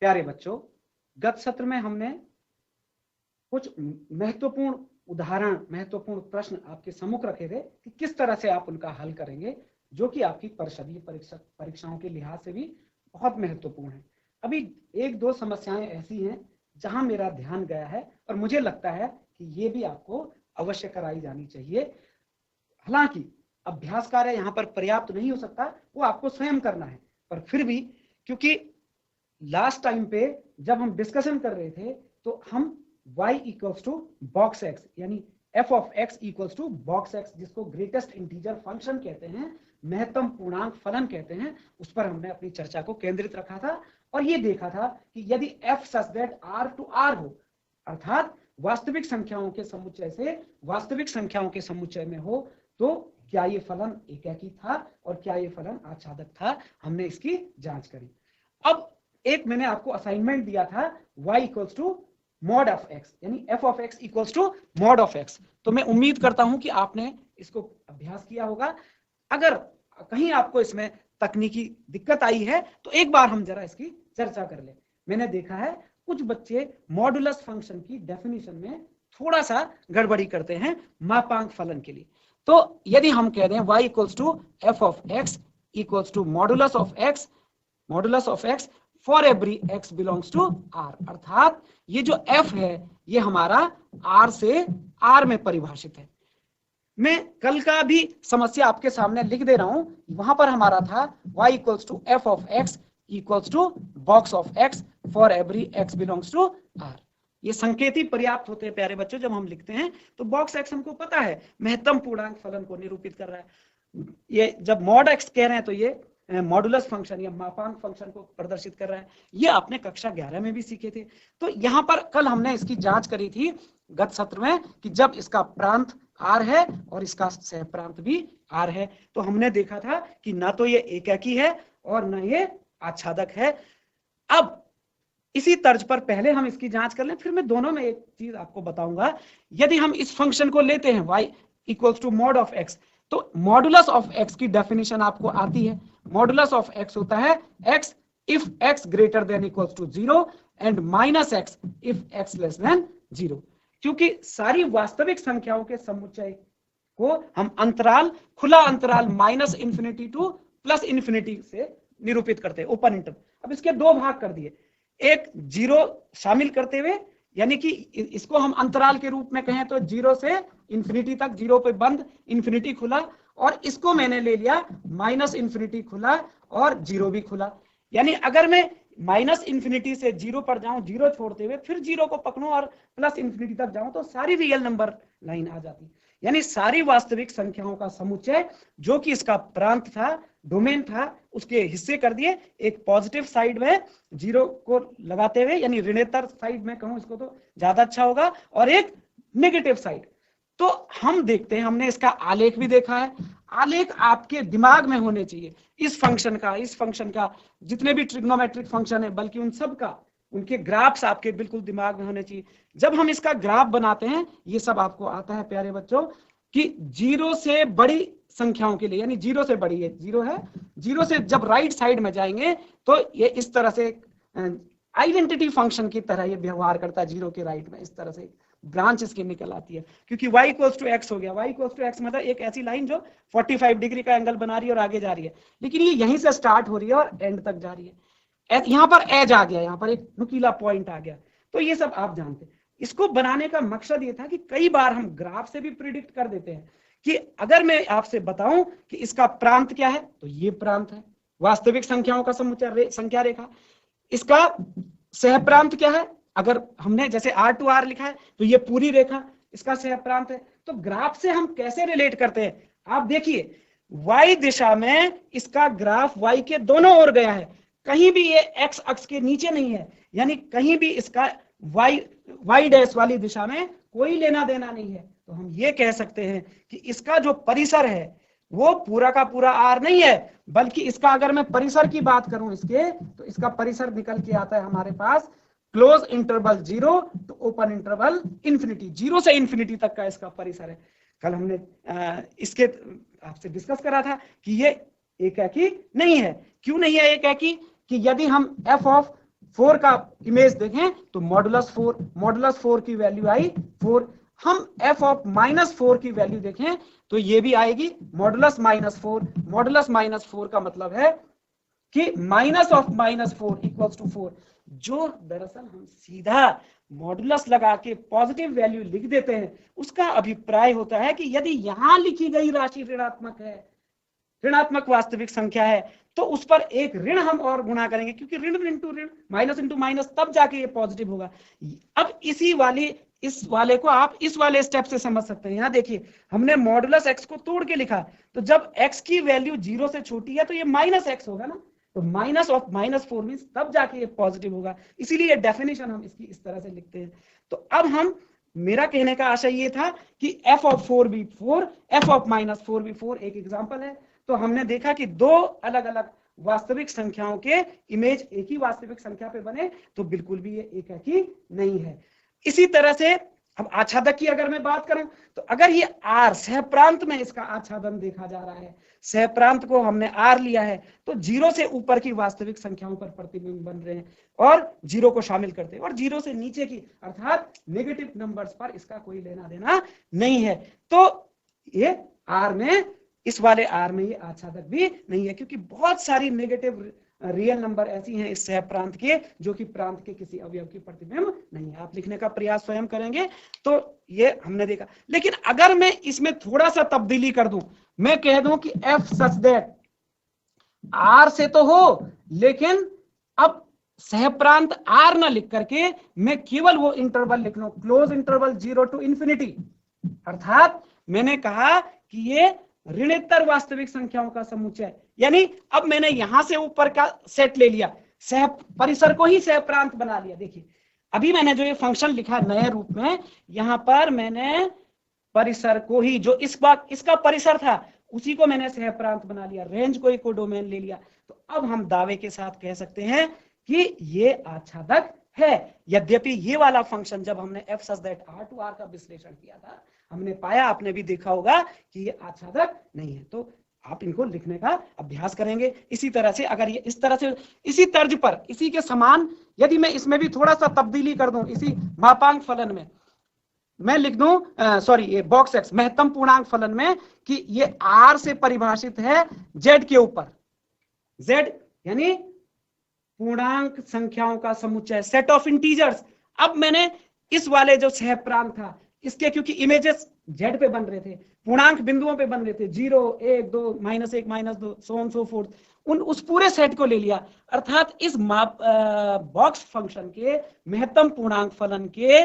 प्यारे बच्चों, गत सत्र में हमने कुछ महत्वपूर्ण उदाहरण, महत्वपूर्ण प्रश्न आपके सम्मुख रखे थे कि किस तरह से आप उनका हल करेंगे, जो कि आपकी परिषदीय परीक्षाओं के लिहाज से भी बहुत महत्वपूर्ण है। अभी एक दो समस्याएं ऐसी हैं जहां मेरा ध्यान गया है और मुझे लगता है कि ये भी आपको अवश्य कराई जानी चाहिए। हालांकि अभ्यास कार्य यहाँ पर पर्याप्त नहीं हो सकता, वो आपको स्वयं करना है, पर फिर भी क्योंकि लास्ट टाइम पे जब हम डिस्कशन कर रहे थे तो हम y equals to box x यानी f of x equals to box x, जिसको ग्रेटेस्ट इंटीजर फंक्शन कहते हैं, महत्तम पूर्णांक फलन कहते हैं, उस पर हमने अपनी चर्चा को केंद्रित रखा था और ये देखा था कि यदि f such that r to r हो, अर्थात वास्तविक संख्याओं के समुच्चय से वास्तविक संख्याओं के समुच्चय में हो, तो क्या ये फलन एकाकी था और क्या ये फलन आच्छादक था। हमने इसकी जांच करी। अब एक मैंने आपको असाइनमेंट दिया था y equals to mod of x यानी f of x equals to mod of x। तो मैं उम्मीद करता हूं कि आपने इसको अभ्यास किया होगा। अगर कहीं आपको इसमें तकनीकी दिक्कत आई है तो एक बार हम जरा इसकी चर्चा कर लें। मैंने देखा है कुछ बच्चे मॉडुलस फंक्शन की डेफिनेशन में थोड़ा सा गड़बड़ी करते हैं मापांक फलन के लिए। तो यदि हम कह दें y equals to f of x equals to modulus of x for every x belongs to r, अर्थात ये जो f है ये हमारा r से r में परिभाषित है। मैं कल का भी समस्या आपके सामने लिख दे रहा हूं, वहां पर हमारा था y equals to f of x equals to box of x for every x belongs to r। ये संकेत ही पर्याप्त होते हैं प्यारे बच्चों। जब हम लिखते हैं तो बॉक्स x हमको पता है महत्तम पूर्णांक फलन को निरूपित कर रहा है। ये जब मॉड x कह रहे हैं तो ये मॉडुलस फंक्शन या मापांक फंक्शन को प्रदर्शित कर रहा है। ये आपने कक्षा 11 में भी सीखे थे। तो यहाँ पर कल हमने इसकी जांच करी थी गत सत्र में कि जब इसका प्रांत r है और इसका सह प्रांत भी r है, तो हमने देखा था कि ना तो ये एकाकी है और ना ये आच्छादक है। अब इसी तर्ज पर पहले हम इसकी जांच कर लें, फिर मैं दोनों में एक चीज आपको बताऊंगा। यदि हम इस फंक्शन को लेते हैं y equals to mod of x, तो मॉडुलस ऑफ x की डेफिनेशन आपको आती है। मॉडुलस ऑफ x होता है x if x greater than equals to 0 and minus x if x less than 0। क्योंकि सारी वास्तविक संख्याओं के समुच्चय को हम अंतराल, खुला अंतराल minus infinity two plus infinity से निरूपित करते हैं, ओपन इंटरवल। अब इसके दो भाग कर दिए, एक 0 शामिल करते हुए, यानी कि इसको हम अंतराल के रूप में कहें तो 0 से इंफिनिटी तक, 0 पे बंद इंफिनिटी खुला, और इसको मैंने ले लिया माइनस इंफिनिटी खुला और 0 भी खुला। यानी अगर मैं माइनस इंफिनिटी से 0 पर जाऊं, 0 छोड़ते हुए फिर 0 को पकड़ूं और प्लस इंफिनिटी तक जाऊं, तो सारी रियल नंबर लाइन आ जाती। यानी सारी वास्तविक संख्याओं का समुच्चय जो कि इसका प्रांत था, डोमेन था, उसके हिस्से कर दिए। एक पॉजिटिव साइड में 0 को लगाते हुए, यानी ऋणेतर साइड में कहूं इसको तो ज्यादा अच्छा होगा, और एक नेगेटिव साइड। तो हम देखते हैं, हमने इसका आलेख भी देखा है। आलेख आपके दिमाग में होने चाहिए। इस फंक्शन का जितने भी ट्रिग्नोमेट्रिक फंक्शन है, बल्कि उन सब का, उनके ग्राफ्स आपके बिल्कुल दिमाग में होने चाहिए। जब हम इसका ग्राफ बनाते हैं, ये सब आपको आता है प्यारे बच्चों, कि 0 से बड़ी संख्याओं के लिए, यानी 0 से बड़ी है, 0 है, 0 से जब राइट साइड में जाएंगे तो ये इस तरह से आइडेंटिटी फंक्शन की तरह ये व्यवहार करता है। 0 के राइट में इस तरह से ब्रांच इसकी निकल आती है, क्योंकि y इक्वल्स टू x हो गया। y इक्वल्स टू x मतलब एक ऐसी लाइन जो 45 डिग्री का एंगल बना रही है और आगे जा रही है, लेकिन ये यहीं से स्टार्ट हो रही है और एंड तक जा रही है। यहाँ पर एज आ गया, यहाँ पर एक नुकीला पॉइंट आ गया। तो ये सब आप जानते हैं। इसको बनाने का मकसद ये था कि कई बार हम ग्राफ से भी प्रिडिक्ट कर देते हैं कि अगर मैं आपसे बताऊं कि इसका प्रांत क्या है, तो ये प्रांत है, वास्तविक संख्याओं का समुच्चय संख्या रेखा। इसका सह प्रांत क्या है, अगर हमने जैसे r टू r लिखा है तो ये पूरी रेखा इसका सह प्रांत है। तो ग्राफ से हम कैसे रिलेट करते हैं, आप देखिए, y दिशा में इसका ग्राफ y के दोनों ओर गया है, कहीं भी ये x अक्ष के नीचे नहीं है, यानी कहीं भी इसका y डैश वाली दिशा में कोई लेना देना नहीं है। तो हम ये कह सकते हैं कि इसका जो परिसर है वो पूरा का पूरा r नहीं है, बल्कि इसका, अगर मैं परिसर की बात करूं इसके, तो इसका परिसर निकल के आता है हमारे पास close interval 0 to open interval infinity. 0 से इंफिनिटी तक का इसका परिसर है। कल हमने इसके आपसे डिस्कस करा था कि ये एकाकी नहीं है। क्यों नहीं है एकाकी? कि यदि हम f ऑफ 4 का इमेज देखें तो मॉडुलस 4 की वैल्यू आई 4। हम f ऑफ -4 की वैल्यू देखें तो ये भी आएगी मॉडुलस -4। मॉडुलस -4 का मतलब है कि माइनस ऑफ -4 इक्वल्स टू 4। जो दरअसल हम सीधा मॉडुलस लगा के पॉजिटिव वैल्यू लिख देते हैं, उसका अभिप्राय होता है कि यदि यहां लिखी गई राशि ऋणात्मक है, ऋणात्मक वास्तविक संख्या है, तो उस पर एक ऋण हम और गुणा करेंगे, क्योंकि ऋण इंटू ऋण, माइनस इंटू माइनस, तब जाके ये पॉजिटिव होगा। अब इस वाले को आप इस वाले स्टेप से समझ सकते हैं। यहाँ देखिए, हमने मॉडुलस x को तोड़ के लिखा, तो जब x की वैल्यू 0 से छोटी है तो ये -x होगा ना, तो माइनस ऑफ -4 मींस तब जाके ये पॉजिटिव होगा। इसीलिए ये डेफिनेशन हम इसकी इस तरह से लिखते हैं। तो अब मेरा कहने का आशय ये था कि f ऑफ 4 भी 4, f ऑफ -4 भी 4 एक एग्जांपल है। तो हमने देखा कि दो अलग अलग वास्तविक संख्याओं के इमेज एक ही वास्तविक संख्या पे बने, तो बिल्कुल भी ये एक ही नहीं है। इसी तरह से अब आच्छादक की अगर मैं बात करूं, तो अगर ये R सहप्रांत में इसका आच्छादन देखा जा रहा है, सहप्रांत को हमने R लिया है, तो 0 से ऊपर की वास्तविक संख्याओं पर प्रतिबिंब बन रहे हैं और 0 को शामिल करते हैं, और 0 से नीचे की अर्थात नेगेटिव नंबर्स पर इसका कोई लेना देना नहीं है। तो ये R में, इस वाले R में ये आच्छादक भी नहीं है, क्योंकि बहुत सारी नेगेटिव रियल नंबर ऐसी हैं इस सहप्रांत के जो कि प्रांत के किसी अवयव की प्रतिबिंब नहीं है। आप लिखने का प्रयास स्वयं करेंगे तो ये हमने देखा। लेकिन अगर मैं इसमें थोड़ा सा तब्दीली कर दूं, मैं कह दूं कि f सच दैट R से तो हो, लेकिन अब सहप्रांत R ना लिख करके मैं केवल वो इंटरवल लिख लूं, क्लोज इंटरवल 0 टू इंफिनिटी, अर्थात मैंने कहा कि ये ऋणोत्तर वास्तविक संख्याओं का समुच्चय। यानी अब मैंने यहां से ऊपर का सेट ले लिया, सह परिसर को ही सहप्रांत बना लिया। देखिए, अभी मैंने जो ये फंक्शन लिखा नए रूप में, यहां पर मैंने परिसर को ही, जो इसका परिसर था उसी को मैंने सहप्रांत बना लिया, रेंज को ही कोडोमेन ले लिया। तो अब हम दावे के साथ कह सकते हैं कि ये आच्छादक है। यद्यपि ये वाला फंक्शन जब हमने f such that R to R का विश्लेषण किया था, हमने पाया, आपने भी देखा होगा कि ये आच्छादक नहीं है। तो आप इनको लिखने का अभ्यास करेंगे। इसी तरह से अगर ये इस तरह से इसी तर्ज पर, इसी के समान यदि मैं इसमें भी थोड़ा सा तब्दीली कर दूं, इसी मापांक फलन में मैं लिख दूं, सॉरी, ये बॉक्स x महत्तम पूर्णांक फलन में, कि ये R से परिभाषित है Z के ऊपर। Z यानी पूर्णांक संख्याओं का समुच्चय, सेट ऑफ इंटीजर्स। अब मैंने इस वाले जो सहप्रांत था, इसके क्योंकि इमेजेस Z पे बन रहे थे, पूर्णांक बिंदुओं पे बन रहे थे, 0, 1, 2, -1, -2, सो ऑन सो फोर्थ, उस पूरे सेट को ले लिया। अर्थात इस बॉक्स फंक्शन के महत्तम पूर्णांक फलन के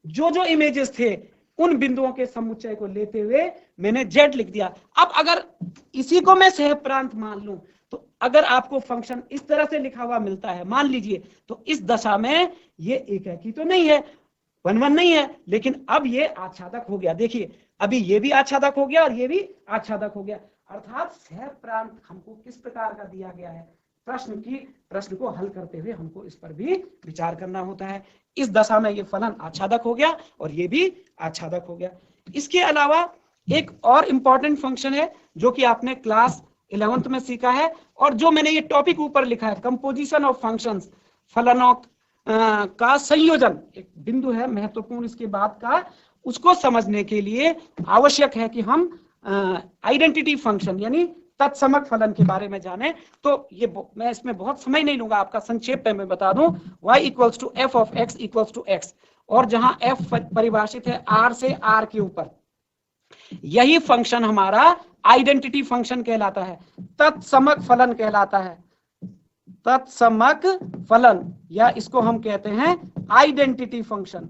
जो जो इमेजेस थे, उन बिंदुओं के समुच्चय को लेते हुए मैंने Z लिख दिया। अब अगर इसी को मैं सहप्रांत मान लूं, तो अगर आपको फंक्शन इस तरह से लिखा हुआ मिलता है, मान लीजिए, तो इस दशा में ये एकाकी तो नहीं है, 1 1 नहीं है, लेकिन अब ये आच्छादक हो गया। देखिए, अभी ये भी आच्छादक हो गया और ये भी आच्छादक हो गया। अर्थात सहप्रांत हमको किस प्रकार का दिया गया है, प्रश्न को हल करते हुए हमको इस पर भी विचार करना होता है। इस दशा में ये फलन आच्छादक हो गया और ये भी आच्छादक हो गया। इसके अलावा एक और इंपॉर्टेंट फंक्शन है जो कि आपने क्लास 11th में सीखा है, और जो मैंने ये टॉपिक ऊपर लिखा है, कंपोजिशन ऑफ फंक्शंस, फलनों का संयोजन, एक बिंदु है महत्वपूर्ण इसके बाद का। उसको समझने के लिए आवश्यक है कि हम आइडेंटिटी फंक्शन यानी तत्समक फलन के बारे में जाने। तो ये मैं इसमें बहुत समय नहीं लूंगा, आपका संक्षेप में मैं बता दूं, y equals to f of x equals to x, और जहां f परिभाषित है R से R के ऊपर, यही फंक्शन हमारा आइडेंटिटी फंक्शन कहलाता है, तत्समक फलन कहलाता है। तत्समक फलन, या इसको हम कहते हैं identity function.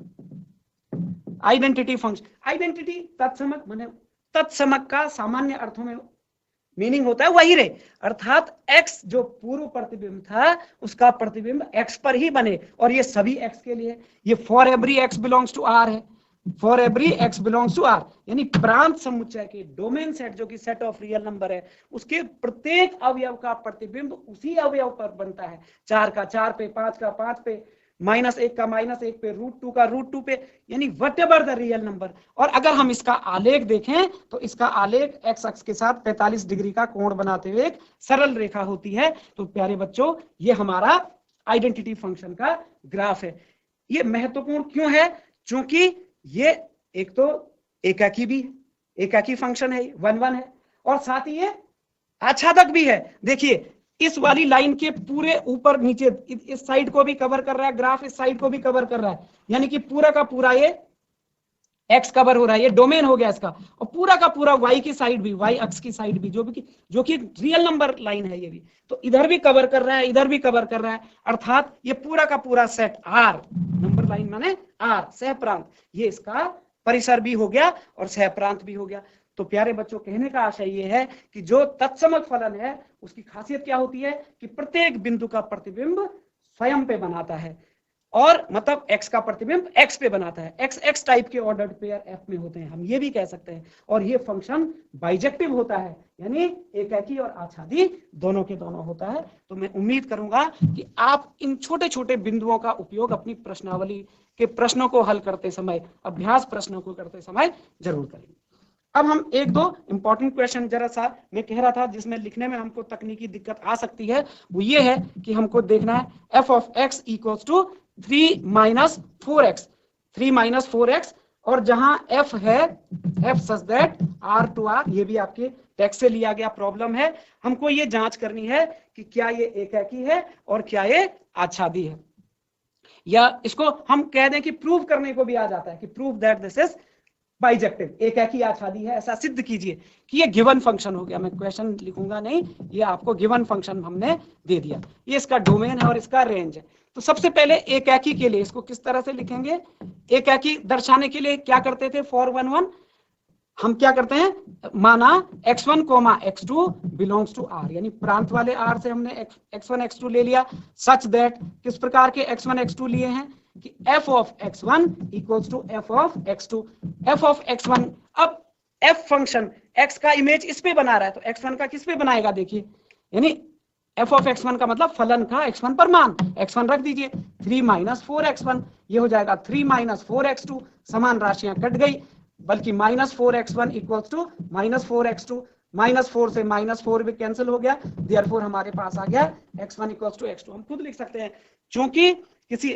Identity function, identity तत्समक माने तत्समक का सामान्य अर्थों में मीनिंग होता है वही रहे, अर्थात x जो पूर्व प्रतिबिंब था उसका प्रतिबिंब x पर ही बने, और ये सभी x के लिए, ये for every x belongs to R है, for every x belongs to R, यानी प्रांत समुच्चय के डोमेन सेट जो कि सेट ऑफ रियल नंबर है, उसके प्रत्येक अवयव का प्रतिबिंब उसी अवयव पर बनता है। 4 का 4 पे, 5 का 5 पे, -1 का -1 पे, √2 का √2 पे, यानी what ever the real number. और अगर हम इसका आलेख देखें तो इसका आलेख x अक्ष के साथ 45 डिग्री का कोण बनाते हुए एक सरल रेखा होती है। तो प्यारे बच्चों, ये हमारा आइडेंटिटी फंक्शन का ग्राफ है। ये महत्वपूर्ण क्यों है? क्योंकि ये एक तो एकाकी भी है, एकाकी फंक्शन है, 1 1 है, और साथ ही ये आच्छादक भी है। देखिए इस वाली लाइन के पूरे ऊपर नीचे इस साइड को भी कवर कर रहा है ग्राफ, इस साइड को भी कवर कर रहा है, यानी कि पूरा का पूरा ये एक्स कवर हो रहा है, ये डोमेन हो गया इसका, और पूरा का पूरा वाई की साइड भी, वाई अक्ष की साइड भी, जो कि रियल नंबर लाइन है, ये भी तो इधर भी कवर कर रहा है, इधर भी कवर कर रहा है, अर्थात ये पूरा का पूरा सेट आर, नंबर लाइन माने आर, सह प्रांत, ये इसका परिसर भी हो गया और सह प्रांत भी हो गया। तो प्यारे बच्चों, कहने का आशय ये है कि जो तत्समक फलन है उसकी खासियत क्या होती है कि प्रत्येक बिंदु का प्रतिबिंब स्वयं पे बनाता है, और मतलब x का प्रतिबिंब x पे बनाता है, x x टाइप के ऑर्डर्ड पेयर f में होते हैं, हम ये भी कह सकते हैं। और ये फंक्शन बाइजेक्टिव होता है, यानी एकाकी और आच्छादी दोनों के दोनों होता है। तो मैं उम्मीद करूंगा कि आप इन छोटे छोटे बिंदुओं का उपयोग अपनी प्रश्नावली के प्रश्नों को हल करते समय, अभ्यास प्रश्नों को करते समय जरूर करेंगे। अब हम एक दो इंपॉर्टेंट क्वेश्चन, जरा सा मैं कह रहा था जिसमें लिखने में हमको तकनीकी दिक्कत आ सकती है, वो ये है कि हमको देखना है f of x equals to 3 minus 4x, 3 minus 4x, और जहां f है f such that r to r, ये भी आपके टेक्स्ट से लिया गया प्रॉब्लम है। हमको ये जांच करनी है कि क्या ये एकाकी है और क्या ये आच्छादी है, या इसको हम कह दें कि प्रूव करने को भी आ जाता है कि prove that this is bijective, एकाकी आच्छादी है, ऐसा सिद्ध कीजिए कि ये गिवन फंक्शन हो गया। मैं क्वेश्चन लिखूंगा नहीं, ये आपको गिवन फंक्शन हमने दे दिया, ये इसका डोमेन है और इसका रेंज है। तो सबसे पहले एकाकी के लिए इसको किस तरह से लिखेंगे? एकाकी दर्शाने के लिए क्या करते थे? फॉर 1 1 हम क्या करते हैं, माना x1, x2 belongs to r, यानी प्रांत वाले r से हमने x1 x2 ले लिया, सच दैट किस प्रकार के x1 x2 लिए हैं कि f of x1 equals to f of x2, f of x1। अब f फंक्शन x का इमेज इस पे बना रहा है, तो x1 का किस पे बनाएगा? देखिए, यानी f of x1 का मतलब फलन का x1 पर मान, x1 रख दीजिए, 3 minus 4x1, ये हो जाएगा 3 minus 4x2, समान राशियां कट गई, बल्कि -4x1 इक्वल्स टू -4x2, -4 से -4 भी कैंसिल हो गया, देयरफॉर हमारे पास आ गया x1 इक्वल्स टू x2। हम खुद लिख सकते हैं, क्योंकि किसी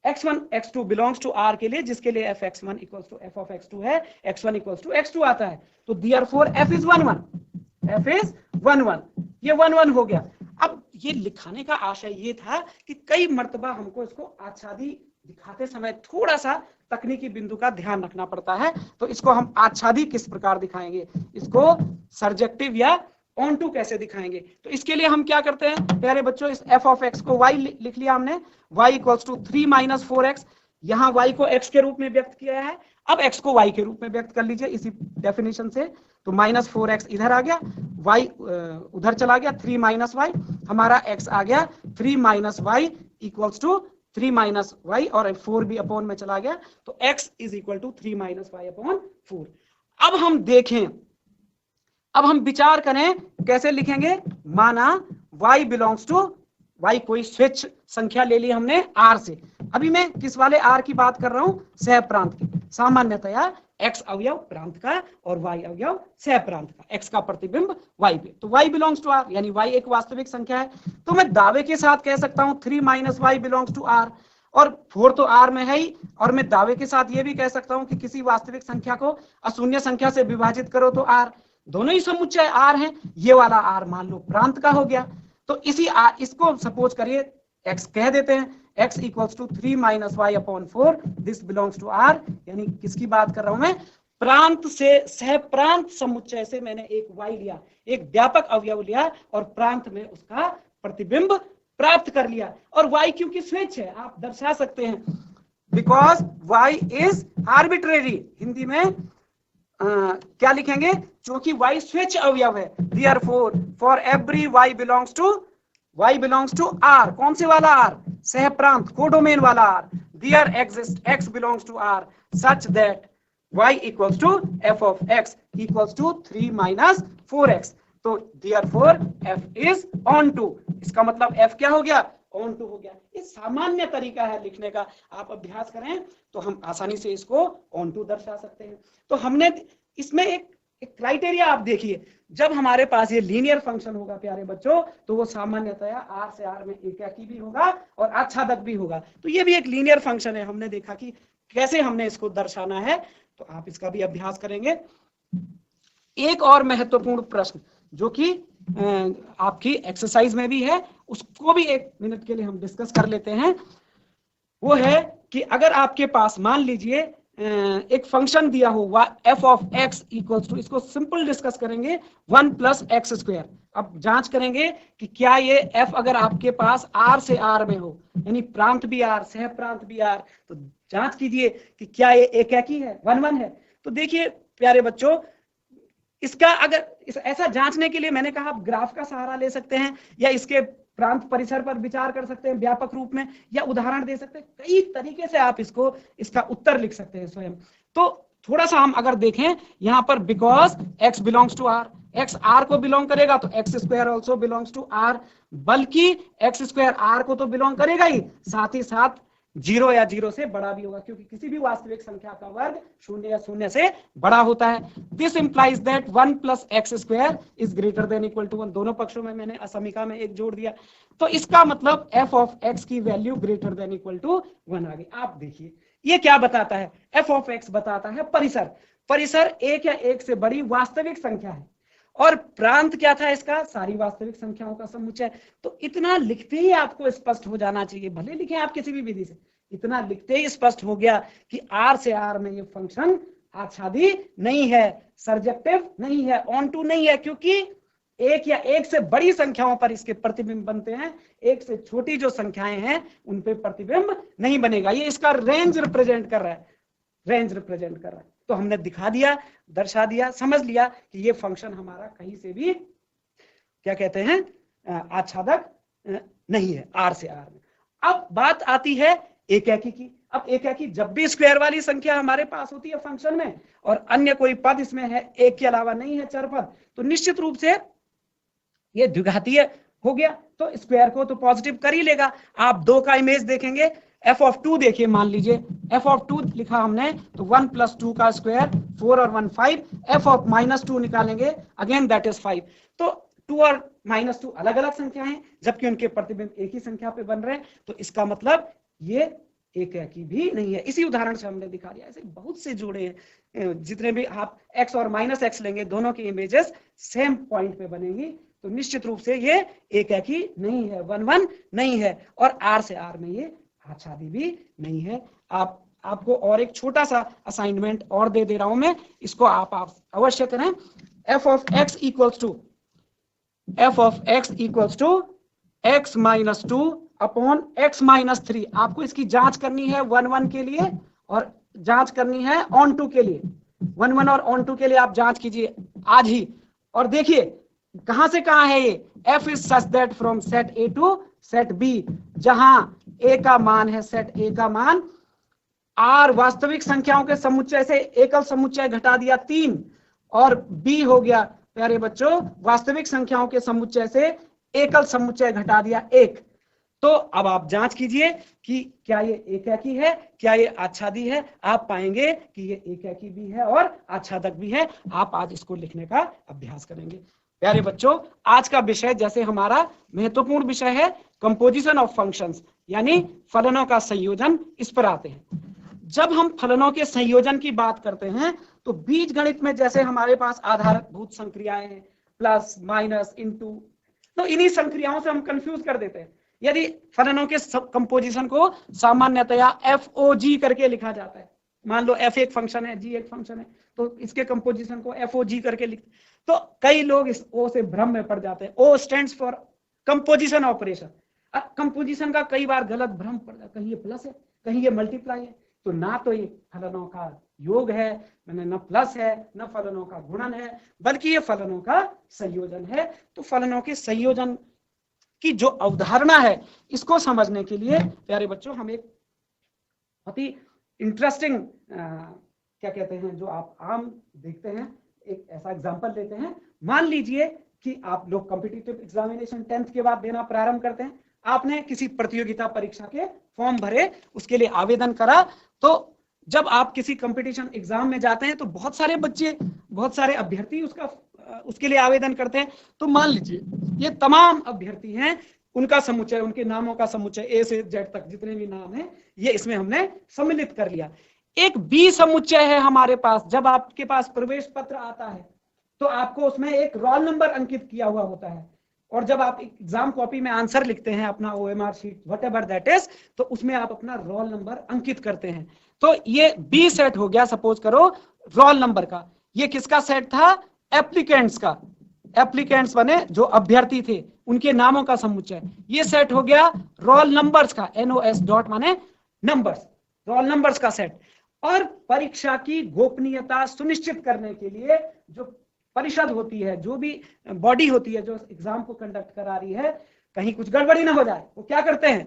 x1 x2 belongs to r के लिए, जिसके लिए f(x1) equals to f of x2 है, x1 इक्वल्स टू x2 आता है, तो therefore f is 1 1, f is 1 1, ये 1 1 हो गया। अब ये लिखाने का आशय ये था कि कई मर्तबा हमको इसको आच्छादी दिखाते समय थोड़ा सा तकनीकी बिंदु का ध्यान रखना पड़ता है, तो इसको हम आच्छादी किस प्रकार दिखाएंगे, इसको सर्जेक्टिव या ऑन टू कैसे दिखाएंगे। तो इसके लिए हम क्या करते हैं प्यारे बच्चों, इस f of x को y लिख लिया हमने, y equals to 3 minus 4x, यहाँ y को x के रूप में व्यक्त किया है, अब x को y के रूप में व्यक्त कर लीजिए इसी डेफिनेशन से, तो -4x इधर आ गया, y उधर चला गया, 3 minus y, हमारा x आ गया 3 minus y equals to 3 minus y, और 4 भी अपॉन में चला गया, तो x is equal to 3 minus y upon 4। अब हम देखें, अब हम विचार करें कैसे लिखेंगे, माना y बिलोंग्स टू, y कोई स्वेच्छ संख्या ले ली हमने r से, अभी मैं किस वाले r की बात कर रहा हूं, सह प्रांत की। सामान्यतया x अवयव प्रांत का और y अवयव सह प्रांत का, x का प्रतिबिंब y पे, तो y बिलोंग्स टू r, यानी y एक वास्तविक संख्या है, तो मैं दावे के साथ कह सकता हूं 3 minus y belongs to r, और 4 तो r में है ही, और मैं दावे के साथ ये भी कह सकता हूं कि किसी वास्तविक संख्या को अशून्य संख्या से विभाजित करो तो r, दोनों ही समुच्चय r हैं, ये वाला r मान लो प्रांत का हो गया। तो इसी इसको सपोज करिए x कह देते हैं, x equals to 3 minus y upon 4, this belongs to r, यानी किसकी बात कर रहा हूं मैं, प्रांत से, सह प्रांत समुच्चय से मैंने एक y लिया, एक व्यापक अवयव लिया और प्रांत में उसका प्रतिबिंब प्राप्त कर लिया, और y क्योंकि स्वेच्छ है, आप दर्शा सकते हैं because y is arbitrary, Hindi में क्या लिखेंगे, क्योंकि y स्वेच्छ अवयव है, therefore for every y belongs to r, कौन से वाला r, सह प्रांत कोडोमेन वाला r, there exist x belongs to r such that y equals to f of x equals to 3 minus 4x, तो therefore f is onto, इसका मतलब f क्या हो गया, ऑन टू हो गया। ये सामान्य तरीका है लिखने का, आप अभ्यास करें तो हम आसानी से इसको ऑन टू दर्शा सकते हैं। तो हमने इसमें एक एक क्राइटेरिया आप देखिए, जब हमारे पास ये लीनियर फंक्शन होगा प्यारे बच्चों, तो वो सामान्यतया आर से आर में एकाकी भी होगा और आच्छादक भी होगा। तो ये भी एक लीनियर फंक्शन है, हमने देखा कि कैसे हमने इसको दर्शाना है, तो आप इसका भी अभ्यास करेंगे। एक और महत्वपूर्ण प्रश्न जो कि आपकी एक्सरसाइज में भी है, उसको भी 1 मिनट के लिए हम डिस्कस कर लेते हैं। वो है कि अगर आपके पास मान लीजिए एक फंक्शन दिया हुआ f of x equals to, इसको सिंपल डिस्कस करेंगे 1 प्लस एक्स स्क्वायर। अब जांच करेंगे कि क्या ये f अगर आपके पास r से r में हो, यानी प्रांत भी r, सह प्रांत भी r, तो जांच कीजिए कि क्या ये एकाकी है, 1 1 है। तो देखिए प्यारे बच्चों, इसका अगर ऐसा जांचने के लिए मैंने कहा आप ग्राफ का सहारा ले सकते हैं, या इसके प्रांत परिसर पर विचार कर सकते हैं व्यापक रूप में, या उदाहरण दे सकते हैं। कई तरीके से आप इसका उत्तर लिख सकते हैं स्वयं। तो थोड़ा सा हम अगर देखें यहाँ पर, because x belongs to r, x r को बिलोंग करेगा तो x square also belongs to r, बल्कि x स्क्वायर r को तो बिलोंग करेगा ही, साथ ही साथ 0 या 0 से बड़ा भी होगा, क्योंकि किसी भी वास्तविक संख्या का वर्ग 0 या 0 से बड़ा होता है। This implies that 1 plus x square is greater than equal to 1। दोनों पक्षों में मैंने असमीका में 1 जोड़ दिया, तो इसका मतलब f ऑफ x की value greater than equal to 1 आ गई। आप देखिए ये क्या बताता है, f ऑफ x बताता है परिसर। परिसर 1 या 1 से बड़ी वास्तविक संख्या है, और प्रांत क्या था इसका, सारी वास्तविक संख्याओं का समुच्चय। तो इतना लिखते ही आपको स्पष्ट हो जाना चाहिए, भले लिखें आप किसी भी विधि से, इतना लिखते ही स्पष्ट हो गया कि r से r में ये फंक्शन आच्छादी नहीं है, सर्जेक्टिव नहीं है, ऑन टू नहीं है, क्योंकि 1 या 1 से बड़ी संख्याओं पर इसके प्रतिबिंब बनते हैं, 1 से छोटी जो संख्याएं हैं उन पे प्रतिबिंब नहीं बनेगा। ये इसका रेंज रिप्रेजेंट कर रहा है, रेंज रिप्रेजेंट कर रहा है। तो हमने दिखा दिया, दर्शा दिया, समझ लिया कि ये फंक्शन हमारा कहीं से भी क्या कहते हैं, आच्छादक नहीं है r से r में। अब बात आती है एकाकी की। अब एकाकी जब भी स्क्वायर वाली संख्या हमारे पास होती है फंक्शन में, और अन्य कोई पद इसमें है, एक के अलावा नहीं है चर पद, तो निश्चित रूप से ये द्विघातीय हो गया, तो स्क्वायर को तो पॉजिटिव कर ही लेगा। आप 2 का इमेज देखेंगे, f ऑफ 2 देखिए, मान लीजिए f ऑफ 2 लिखा हमने, तो 1 प्लस 2 का स्क्वायर 4 और 1 5, f ऑफ -2 निकालेंगे, अगेन दैट इज 5। तो 2 और -2 अलग अलग संख्या हैं, जबकि उनके प्रतिबिंब एक ही संख्या पे बन रहे हैं, तो इसका मतलब ये एकाकी भी नहीं है। इसी उदाहरण से हमने दिखा दिया। ऐसे बहुत से जोड़े हैं, जितने भी आप x और -x लेंगे, दोनों की इमेजेस सेम पॉइंट पे बनेगी, तो निश्चित रूप से ये एकाकी नहीं है, 1 1 नहीं है, और r से r में ये आच्छादी भी नहीं है। आपको और एक छोटा सा असाइनमेंट और दे रहा हूं मैं, इसको आप अवश्य करें। f of x equals to x minus 2 upon x minus 3। आपको इसकी जांच करनी है 1 1 के लिए, और जांच करनी है ऑन 2 के लिए। 1 1 और ऑन 2 के लिए आप जांच कीजिए आज ही, और देखिए कहां से कहां है ये। f is such that from set A to set B, जहां A का मान है, सेट A का मान R वास्तविक संख्याओं के समुच्चय से एकल समुच्चय घटा दिया 3, और B हो गया प्यारे बच्चों वास्तविक संख्याओं के समुच्चय से एकल समुच्चय घटा दिया 1। तो अब आप जांच कीजिए कि क्या ये एकाकी है, क्या ये आच्छादी है। आप पाएंगे कि ये एकाकी भी है और आच्छादक भी है। आप आज इसको लिखने का अभ्यास करेंगे। प्यारे बच्चों, आज का विषय जैसे हमारा महत्वपूर्ण विषय है कंपोजिशन ऑफ फंक्शंस, यानी फलनों का संयोजन, इस पर आते हैं। जब हम फलनों के संयोजन की बात करते हैं तो बीज गणित में जैसे हमारे पास आधारभूत संक्रियाएं हैं, प्लस माइनस इनटू, तो इन्हीं संक्रियाओं से हम कंफ्यूज कर देते हैं। यदि फलनों के कंपोजिशन को सामान्यतया FOG करके लिखा जाता है, मान लो f एक फंक्शन है, g एक फंक्शन है, तो इसके कंपोजिशन को FOG करके लिखते, तो कई लोग इस O से भ्रम में पड़ जाते हैं। O stands for composition operation. Composition का कई बार गलत भ्रम पड़ जाता है, कहीं ये प्लस है, कहीं ये मल्टीप्लाई है। तो ना तो ये फलनों का योग है, मैंने न प्लस है, न फलनों का गुणन है, बल्कि ये फलनों का संयोजन है। तो फलनों के संयोजन की जो अवधारणा है, इसको समझने के लिए प्यारे बच्चों हम एक बहुत ही इंटरेस्टिंग क्या कहते हैं, जो आप आम देखते हैं, एक ऐसा एग्जांपल लेते हैं। मान लीजिए कि आप लोग कॉम्पिटिटिव एग्जामिनेशन 10th के बाद देना प्रारंभ करते हैं। आपने किसी प्रतियोगिता परीक्षा के फॉर्म भरे, उसके लिए आवेदन करा, तो जब आप किसी कंपटीशन एग्जाम में जाते हैं तो बहुत सारे बच्चे, बहुत सारे अभ्यर्थी उसके लिए आवेदन करते हैं। तो मान लीजिए ये तमाम अभ्यर्थी हैं, उनका समुच्चय, उनके नामों का समुच्चय ए से जेड तक जितने भी नाम हैं ये इसमें हमने सम्मिलित कर लिया। एक बी समुच्चय है हमारे पास। जब आपके पास प्रवेश पत्र आता है तो आपको उसमें एक रोल नंबर अंकित किया हुआ होता है, और जब आप एग्जाम कॉपी में आंसर लिखते हैं अपना OMR sheet whatever that is, तो उसमें आप अपना रोल नंबर अंकित करते हैं। तो ये बी सेट हो गया, सपोज करो रोल नंबर का। ये किसका सेट था? एप्लीकेंट्स का। एप्लीकेंट्स बने जो अभ्यर्थी थे उनके नामों का समुच्चय। ये सेट हो गया रोल नंबर्स का, NOS डॉट माने नंबर्स, रोल नंबर्स का सेट। और परीक्षा की गोपनीयता सुनिश्चित करने के लिए जो परिषद होती है, जो भी बॉडी होती है जो एग्जाम को कंडक्ट करा रही है, कहीं कुछ गड़बड़ी ना हो जाए, वो क्या करते हैं,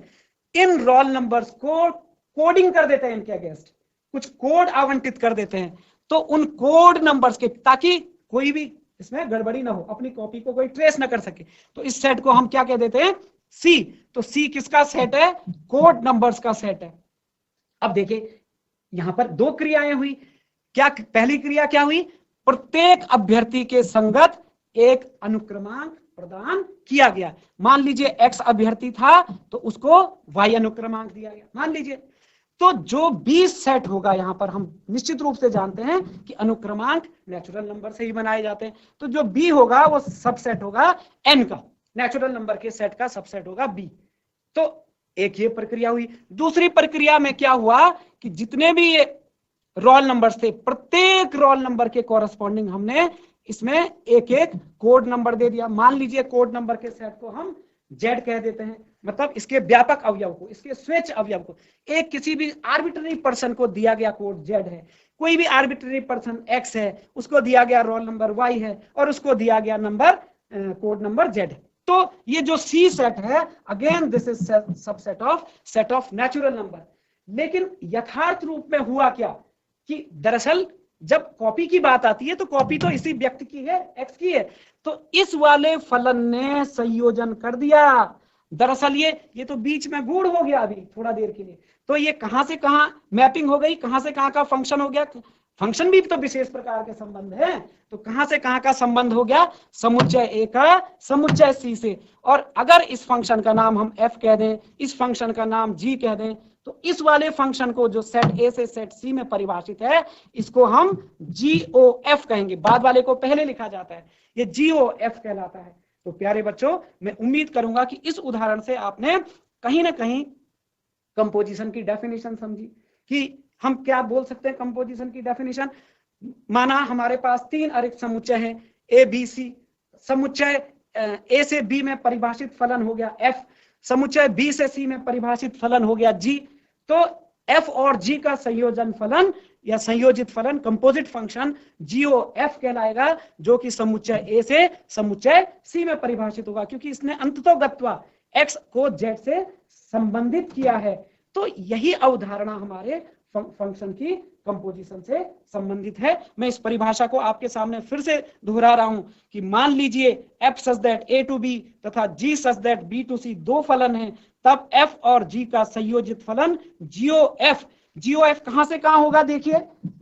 इन रोल नंबर्स को कोडिंग कर देते हैं, इनके अगेंस्ट कुछ कोड आवंटित कर देते हैं। तो उन कोड नंबर्स के, ताकि कोई भी इसमें गड़बड़ी ना हो, अपनी कॉपी को कोई ट्रेस ना कर सके, तो इस सेट को हम क्या कह देते हैं? सी। तो सी किसका सेट है? कोड नंबर्स का सेट है। अब देखिए यहां पर दो क्रियाएं हुई। क्या पहली क्रिया क्या हुई? प्रत्येक अभ्यर्थी के संगत एक अनुक्रमांक प्रदान किया गया। मान लीजिए X अभ्यर्थी था तो उसको Y अनुक्रमांक दिया गया, मान लीजिए। तो जो बी सेट होगा, यहां पर हम निश्चित रूप से जानते हैं कि अनुक्रमांक नेचुरल नंबर से ही बनाए जाते हैं। तो जो बी होगा वो सबसेट होगा N का, नेचुरल नंबर के सेट का सबसेट होगा बी। तो एक ये प्रक्रिया हुई। दूसरी प्रक्रिया में क्या हुआ कि जितने भी ये रोल नंबर्स थे, प्रत्येक रोल नंबर के कॉरेस्पॉन्डिंग हमने इसमें एक एक कोड नंबर दे दिया। मान लीजिए कोड नंबर के सेट को हम जेड कह देते हैं, मतलब इसके व्यापक अवयव को, इसके स्वेच्छ अवयव को। एक किसी भी आर्बिट्ररी पर्सन को दिया गया कोड जेड है, कोई भी आर्बिट्ररी पर्सन एक्स है, उसको दिया गया रोल नंबर वाई है, और उसको दिया गया नंबर कोड नंबर जेड है। तो ये जो सी सेट है, again this is subset of set of natural number. लेकिन यथार्थ रूप में हुआ क्या कि दरअसल जब कॉपी की बात आती है तो कॉपी तो इसी व्यक्ति की है, एक्स की है। तो इस वाले फलन ने संयोजन कर दिया। दरअसल ये तो बीच में गूढ़ हो गया अभी थोड़ा देर के लिए। तो ये कहां से कहां मैपिंग हो गई, कहां से कहां का फंक्शन हो गया। फंक्शन भी तो विशेष प्रकार के संबंध है, तो कहां से कहां का संबंध हो गया? समुच्चय ए का समुच्चय सी से। और अगर इस फंक्शन का नाम हम एफ कह दें, इस फंक्शन का नाम जी कह दें, तो इस वाले फंक्शन को जो सेट ए से सेट सी में परिभाषित है, इसको हम GOF कहेंगे। बाद वाले को पहले लिखा जाता है, ये GOF कहलाता है। तो प्यारे बच्चों, मैं उम्मीद करूंगा कि इस उदाहरण से आपने कहीं ना कहीं कंपोजिशन की डेफिनेशन समझी कि हम क्या बोल सकते हैं। कंपोजिशन की डेफिनेशन, माना हमारे पास तीन अरिक्त समुच्चय हैं ABC। समुच्चय A से B में परिभाषित फलन हो गया F, समुच्चय B से C में परिभाषित फलन हो गया G। तो F और G का संयोजन फलन या संयोजित फलन, कंपोजिट फंक्शन GOF कहलाएगा, जो कि समुच्चय A से समुच्चय C में परिभाषित होगा, क्योंकि इसने अंततोगत्वा X को Z से संबंधित किया है। तो यही अवधारणा हमारे फंक्शन की कंपोजिशन से संबंधित है। मैं इस परिभाषा को आपके सामने फिर से दोहरा रहा हूं कि मान लीजिए F such that A to B तथा G such that B to C दो फलन हैं, तब F और G का संयोजित फलन GOF। GOF कहां से कहां होगा? देखिए,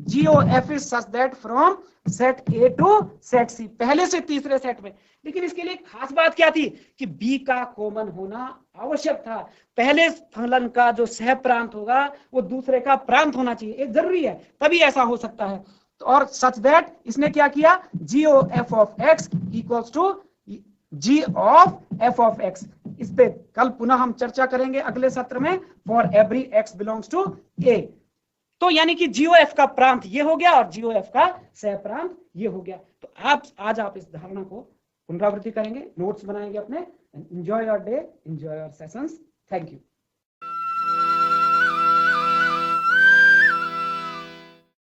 GOF is such that from set A to set C, पहले से तीसरे सेट में। लेकिन इसके लिए खास बात क्या थी कि B का कॉमन होना आवश्यक था। पहले फलन का जो सह प्रांत होगा वो दूसरे का प्रांत होना चाहिए, एक जरूरी है, तभी ऐसा हो सकता है। तो और सच दैट इसने क्या किया? GOF of x equals to G of f of x। इस पे कल पुनः हम चर्चा करेंगे अगले सत्र में, for every x belongs to A। तो यानी कि GOF का प्रांत ये हो गया और GOF का सह प्रांत ये हो गया। तो आज आप इस धारणा को पुनरावृत्ति करेंगे, नोट्स बनाएंगे अपने। Enjoy your day, enjoy your sessions. Thank you.